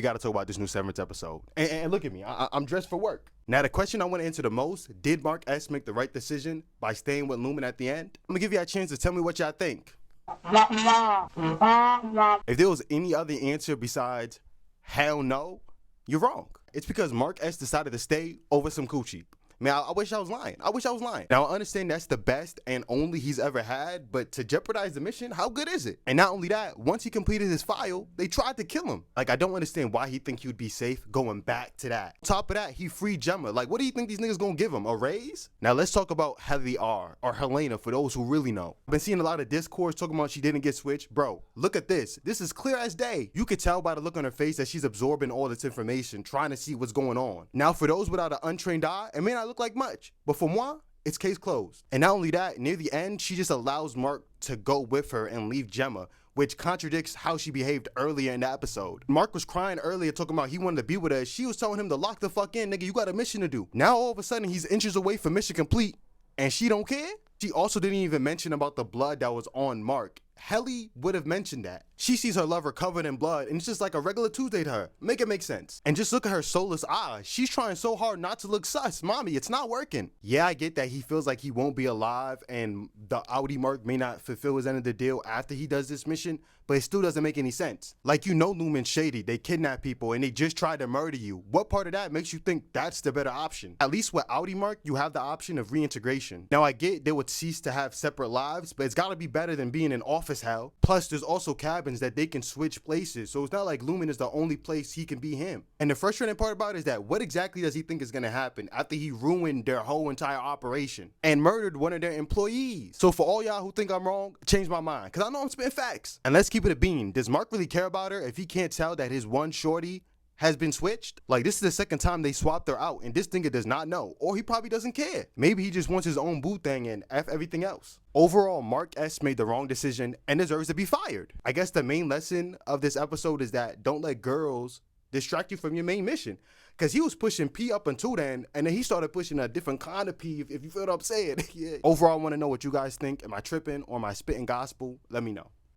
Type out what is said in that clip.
we got to talk about this new Severance episode. And look at me, I'm dressed for work. Now, the question I want to answer the most, did Mark S make the right decision by staying with Lumen at the end? I'm going to give you a chance to tell me what y'all think. If there was any other answer besides hell no, you're wrong. It's because Mark S decided to stay over some coochie. Man, I wish I was lying. Now, I understand that's the best and only he's ever had, but to jeopardize the mission, how good is it? And not only that, once he completed his file, they tried to kill him. Like, I don't understand why he think he would be safe going back to that. On top of that, he freed Gemma. Like, what do you think these niggas gonna give him, a raise? Now, let's talk about Heather R, or Helena, for those who really know. I've been seeing a lot of discourse talking about she didn't get switched. Bro, look at this. This is clear as day. You could tell by the look on her face that she's absorbing all this information, trying to see what's going on. Now, for those without an untrained eye, it may not look like much, but for moi, it's case closed. And not only that, near the end, she just allows Mark to go with her and leave Gemma, which contradicts how she behaved earlier in the episode. Mark was crying earlier talking about he wanted to be with her. She was telling him to lock the fuck in, nigga, you got a mission to do. Now all of a sudden he's inches away from mission complete and she don't care? She also didn't even mention about the blood that was on Mark. Helly would have mentioned that. She sees her lover covered in blood and it's just like a regular Tuesday to her. Make it make sense. And just look at her soulless eyes. She's trying so hard not to look sus. Mommy, it's not working. Yeah, I get that he feels like he won't be alive and the Audi Mark may not fulfill his end of the deal after he does this mission, but it still doesn't make any sense. Like, you know Lumen's shady. They kidnap people and they just tried to murder you. What part of that makes you think that's the better option? At least with Audi Mark, you have the option of reintegration. Now, I get they would cease to have separate lives, but it's gotta be better than being in office hell. Plus, there's also cabins that they can switch places, so it's not like Lumen is the only place he can be him. And the frustrating part about it is that what exactly does he think is gonna happen after he ruined their whole entire operation and murdered one of their employees? So for all y'all who think I'm wrong, change my mind, because I know I'm spitting facts. And let's keep it a bean. Does Mark really care about her if he can't tell that his one shorty has been switched? Like, this is the second time they swapped her out and this nigga does not know, or he probably doesn't care. Maybe he just wants his own boo thing and F everything else. Overall, Mark S made the wrong decision and deserves to be fired. I guess the main lesson of this episode is that don't let girls distract you from your main mission. Because he was pushing P up until then, and then he started pushing a different kind of P, if you feel what I'm saying. Yeah. Overall, I want to know what you guys think. Am I tripping or am I spitting gospel? Let me know.